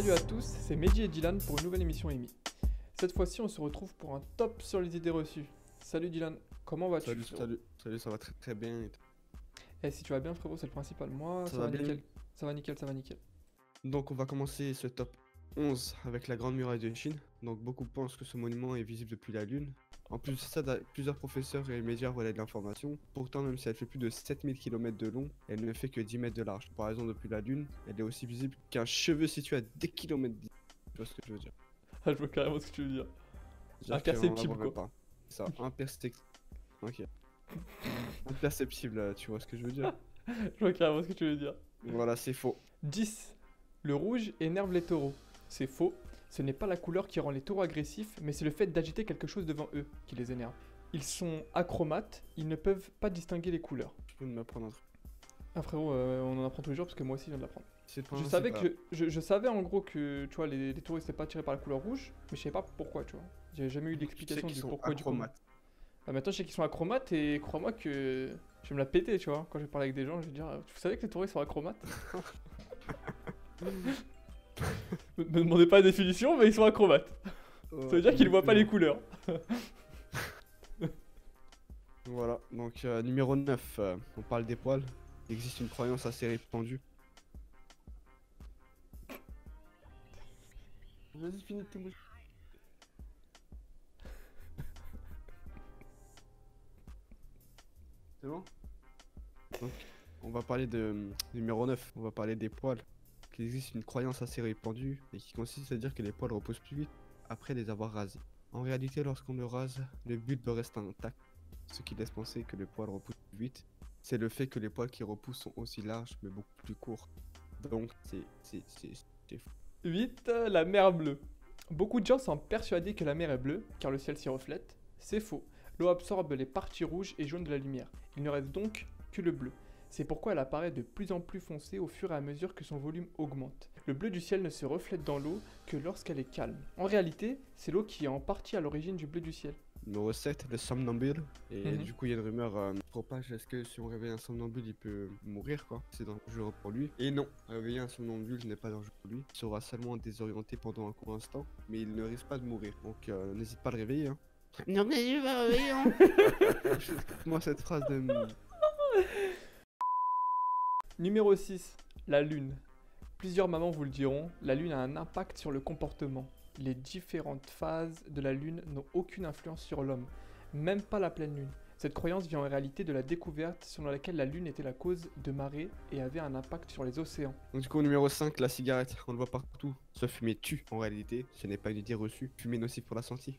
Salut à tous, c'est Mehdi et Dylan pour une nouvelle émission EMI. Cette fois-ci, on se retrouve pour un top sur les idées reçues. Salut Dylan, comment vas-tu? Salut, ça va très très bien. Et toi? Eh, si tu vas bien frérot, c'est le principal. Moi, Ça ça va va bien. nickel. Ça va nickel, ça va nickel. Donc on va commencer ce top 11 avec la Grande Muraille de Chine. Donc beaucoup pensent que ce monument est visible depuis la Lune. En plus de ça, plusieurs professeurs et médias relaient de l'information. Pourtant, même si elle fait plus de 7000 km de long, elle ne fait que 10 mètres de large. Par exemple, depuis la Lune, elle est aussi visible qu'un cheveu situé à des kilomètres d'ici. Tu vois ce que je veux dire? Ah, je vois carrément ce que tu veux dire. C'est-à-dire qu'on la Imperceptible voit quoi. pas. C'est ça, imperceptible. Ok. Imperceptible, tu vois ce que je veux dire? Je vois carrément ce que tu veux dire. Voilà, c'est faux. 10. Le rouge énerve les taureaux. C'est faux. Ce n'est pas la couleur qui rend les taureaux agressifs, mais c'est le fait d'agiter quelque chose devant eux qui les énerve. Ils sont achromates, ils ne peuvent pas distinguer les couleurs. Je peux m'apprendre un truc. Ah frérot, on en apprend tous les jours parce que moi aussi je viens de l'apprendre. C'est pas Je un- savais c'est que je savais en gros que tu vois les taureaux n'étaient pas attirés par la couleur rouge, mais je savais pas pourquoi, tu vois. J'ai jamais eu Tu sais d'explication qu'ils du sont pourquoi du comment. achromates. Bah, maintenant je sais qu'ils sont achromates et crois-moi que je vais me la péter, tu vois. Quand je vais parler avec des gens, je vais dire vous savez que les taureaux ils sont achromates? Me demandez pas la définition, mais ils sont achromates. Ça veut dire qu'ils ne voient pas les couleurs. Voilà, donc numéro 9, on parle des poils. Il existe une croyance assez répandue. Vas-y, finis de te bouger. C'est bon? Donc, on va parler de numéro 9, on va parler des poils. Il existe une croyance assez répandue et qui consiste à dire que les poils repoussent plus vite après les avoir rasés. En réalité, lorsqu'on le rase, le bulbe reste intact, ce qui laisse penser que le poil repousse plus vite. C'est le fait que les poils qui repoussent sont aussi larges mais beaucoup plus courts. Donc, c'est fou. 8. La mer bleue. Beaucoup de gens sont persuadés que la mer est bleue, car le ciel s'y reflète. C'est faux. L'eau absorbe les parties rouges et jaunes de la lumière. Il ne reste donc que le bleu. C'est pourquoi elle apparaît de plus en plus foncée au fur et à mesure que son volume augmente. Le bleu du ciel ne se reflète dans l'eau que lorsqu'elle est calme. En réalité, c'est l'eau qui est en partie à l'origine du bleu du ciel. Numéro 7, le somnambule. Et Mhm. du coup, il y a une rumeur qui propage, est-ce que si on réveille un somnambule, il peut mourir, quoi? C'est dangereux pour lui. Et non, réveiller un somnambule n'est pas dangereux pour lui. Il sera seulement désorienté pendant un court instant, mais il ne risque pas de mourir. Donc n'hésite pas à le réveiller, hein. Non mais il va réveiller, hein. Moi cette phrase de... Numéro 6. La lune. Plusieurs mamans vous le diront, la lune a un impact sur le comportement. Les différentes phases de la lune n'ont aucune influence sur l'homme, même pas la pleine lune. Cette croyance vient en réalité de la découverte selon laquelle la lune était la cause de marées et avait un impact sur les océans. Donc du coup, numéro 5, la cigarette. On le voit partout. Ce fumer tue, en réalité. Ce n'est pas une idée reçue. Fumer nocif pour la santé.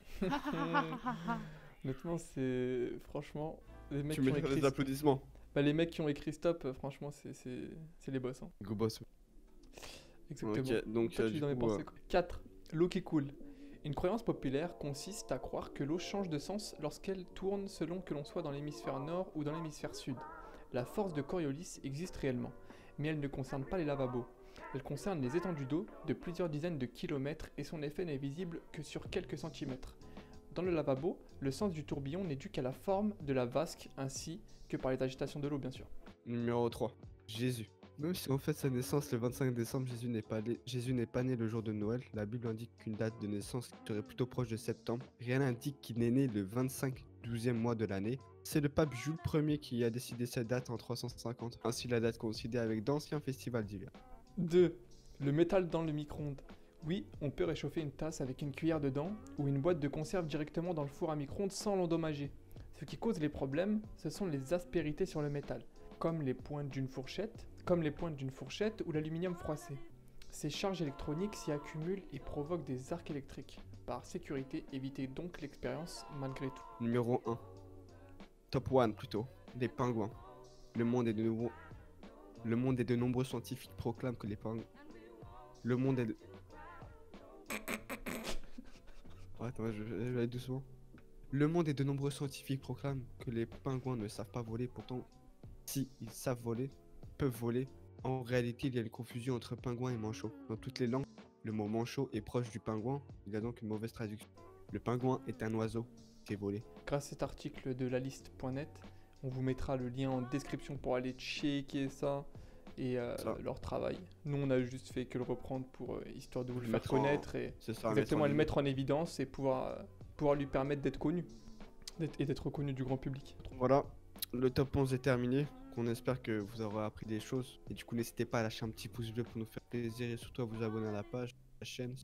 Honnêtement, c'est... Franchement, les mecs Tu qui ont mets écrit... les applaudissements. Bah, les mecs qui ont écrit stop, franchement, c'est les boss. Hein. Go boss. Exactement. Ok, donc Toi, tu du dans mes coup... pensées, quoi. 4. L'eau qui coule. Une croyance populaire consiste à croire que l'eau change de sens lorsqu'elle tourne selon que l'on soit dans l'hémisphère nord ou dans l'hémisphère sud. La force de Coriolis existe réellement, mais elle ne concerne pas les lavabos. Elle concerne les étendues d'eau de plusieurs dizaines de kilomètres et son effet n'est visible que sur quelques centimètres. Dans le lavabo, le sens du tourbillon n'est dû qu'à la forme de la vasque ainsi que par les agitations de l'eau bien sûr. Numéro 3, Jésus. Même si on fête sa naissance le 25 décembre, Jésus n'est pas né le jour de Noël. La Bible indique qu'une date de naissance serait plutôt proche de septembre. Rien n'indique qu'il est né le 25 12e mois de l'année. C'est le pape Jules Ier qui a décidé cette date en 350. Ainsi la date coïncidait avec d'anciens festivals d'hiver. 2. Le métal dans le micro-ondes. Oui, on peut réchauffer une tasse avec une cuillère dedans ou une boîte de conserve directement dans le four à micro-ondes sans l'endommager. Ce qui cause les problèmes, ce sont les aspérités sur le métal, comme les pointes d'une fourchette ou l'aluminium froissé. Ces charges électroniques s'y accumulent et provoquent des arcs électriques. Par sécurité, évitez donc l'expérience malgré tout. Numéro 1. Top 1 plutôt. Les pingouins. Le monde est de nombreux scientifiques proclament que les pingouins... Le monde est de... Attends, je vais aller doucement. Le monde et de nombreux scientifiques proclament que les pingouins ne savent pas voler, pourtant, si ils savent voler, peuvent voler. En réalité, il y a une confusion entre pingouin et manchot. Dans toutes les langues, le mot manchot est proche du pingouin, il y a donc une mauvaise traduction. Le pingouin est un oiseau qui est volé. Grâce à cet article de laliste.net, on vous mettra le lien en description pour aller checker ça. et Ça. leur travail. Nous, on a juste fait que le reprendre pour histoire de vous le Le faire mettre en- connaître et C'est ça, exactement en le mettre en évidence et pouvoir lui permettre d'être connu et d'être reconnu du grand public. Voilà, le top 11 est terminé. On espère que vous aurez appris des choses. Et du coup, n'hésitez pas à lâcher un petit pouce bleu pour nous faire plaisir et surtout à vous abonner à la page, à la chaîne.